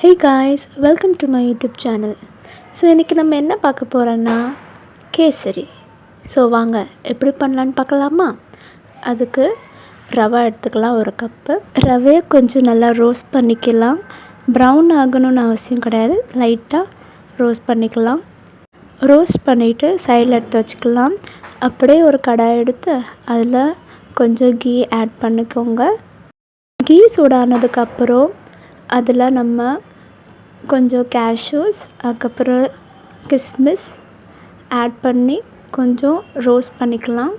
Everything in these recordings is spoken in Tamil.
Hey guys, welcome to my YouTube channel. So இன்றைக்கி நம்ம என்ன பார்க்க போகிறோன்னா கேசரி. ஸோ வாங்க எப்படி பண்ணலான்னு பார்க்கலாமா? அதுக்கு ரவை எடுத்துக்கலாம், ஒரு கப்பு. ரவையை கொஞ்சம் நல்லா ரோஸ்ட் பண்ணிக்கலாம். ப்ரௌன் ஆகணும்னு அவசியம் கிடையாது, லைட்டாக ரோஸ்ட் பண்ணிக்கலாம். ரோஸ்ட் பண்ணிவிட்டு சைடில் எடுத்து வச்சுக்கலாம். அப்படியே ஒரு கடாய் எடுத்து அதில் கொஞ்சம் கீ ஆட் பண்ணிக்கோங்க. கீ சூடானதுக்கப்புறம் அதில் நம்ம கொஞ்சம் கேஷ்யூஸ், அதுக்கப்புறம் கிஸ்மிஸ் ஆட் பண்ணி கொஞ்சம் ரோஸ்ட் பண்ணிக்கலாம்.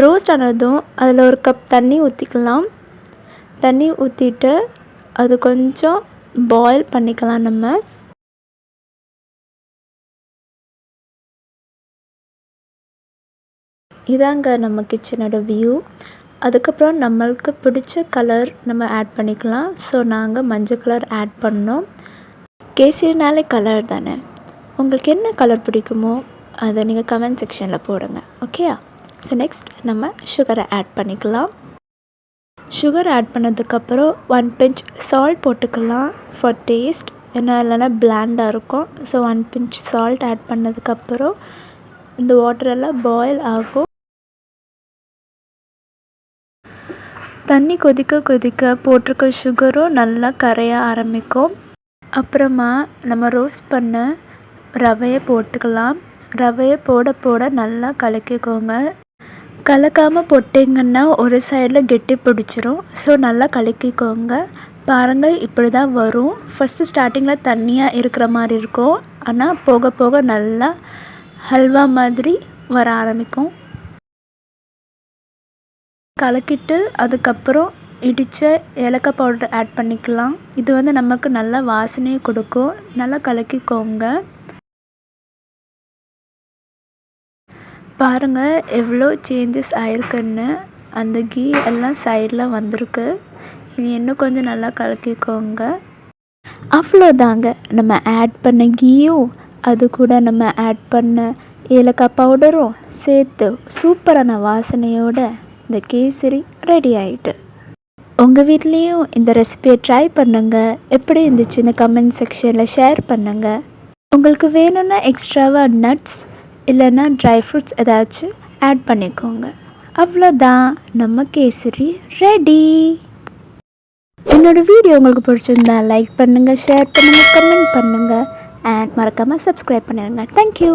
ரோஸ்ட் ஆனதும் அதில் ஒரு கப் தண்ணி ஊற்றிக்கலாம். தண்ணி ஊற்றிட்டு அது கொஞ்சம் பாயில் பண்ணிக்கலாம். நம்ம இதாங்க நம்ம கிச்சனோட வியூ. அதுக்கப்புறம் நம்மளுக்கு பிடிச்ச கலர் நம்ம ஆட் பண்ணிக்கலாம். ஸோ நாங்கள் மஞ்சள் கலர் ஆட் பண்ணோம். கேசரினாலே கலர் தானே, உங்களுக்கு என்ன கலர் பிடிக்குமோ அதை நீங்கள் கமெண்ட் செக்ஷனில் போடுங்க, ஓகேயா? ஸோ நெக்ஸ்ட் நம்ம சுகரை ஆட் பண்ணிக்கலாம். சுகர் ஆட் பண்ணதுக்கப்புறம் 1 pinch சால்ட் போட்டுக்கலாம் ஃபார் டேஸ்ட், ஏன்னா இல்லைனா பிளாண்டாக இருக்கும். ஸோ 1 pinch சால்ட் ஆட் பண்ணதுக்கப்புறம் இந்த வாட்டரெல்லாம் பாயில் ஆகும். தண்ணி கொதிக்க கொதிக்க போட்டிருக்க சுகரும் நல்லா கரைய ஆரம்பிக்கும். அப்புறமா நம்ம ரோஸ்ட் பண்ண ரவையை போட்டுக்கலாம். ரவையை போட போட நல்லா கலக்கிக்கோங்க. கலக்காமல் போட்டிங்கன்னா ஒரு சைடில் கெட்டி பிடிச்சிரும். ஸோ நல்லா கலக்கிக்கோங்க. பாருங்கள், இப்படி தான் வரும். ஃபஸ்ட்டு ஸ்டார்டிங்கில் தண்ணியாக இருக்கிற மாதிரி இருக்கும், ஆனால் போக போக நல்லா ஹல்வா மாதிரி வர ஆரம்பிக்கும். கலக்கிட்டு அதுக்கப்புறம் இடித்த ஏலக்காய் பவுடர் ஆட் பண்ணிக்கலாம். இது நமக்கு நல்ல வாசனையை கொடுக்கும். நல்லா கலக்கிக்கோங்க. பாருங்கள் எவ்வளோ சேஞ்சஸ் ஆயிருக்குன்னு. அந்த கீ எல்லாம் சைடில் வந்திருக்கு. இது இன்னும் கொஞ்சம் நல்லா கலக்கிக்கோங்க. அவ்வளோதாங்க, நம்ம ஆட் பண்ண கீயும் அது கூட நம்ம ஆட் பண்ண ஏலக்காய் பவுடரும் சேர்த்து சூப்பரான வாசனையோட இந்த கேசரி ரெடி ஆகிட்டு. உங்கள் வீட்லேயும் இந்த ரெசிபியை ட்ரை பண்ணுங்கள். எப்படி இருந்துச்சுன்னு கமெண்ட் செக்ஷனில் ஷேர் பண்ணுங்கள். உங்களுக்கு வேணும்னா எக்ஸ்ட்ராவாக நட்ஸ் இல்லைன்னா ட்ரை ஃப்ரூட்ஸ் ஏதாச்சும் ஆட் பண்ணிக்கோங்க. அவ்வளோதான், நம்ம கேசரி ரெடி. என்னோடய வீடியோ உங்களுக்கு பிடிச்சிருந்தா லைக் பண்ணுங்கள், ஷேர் பண்ணுங்கள், கமெண்ட் பண்ணுங்கள் அண்ட் மறக்காமல் சப்ஸ்கிரைப் பண்ணிடுங்க. தேங்க்யூ.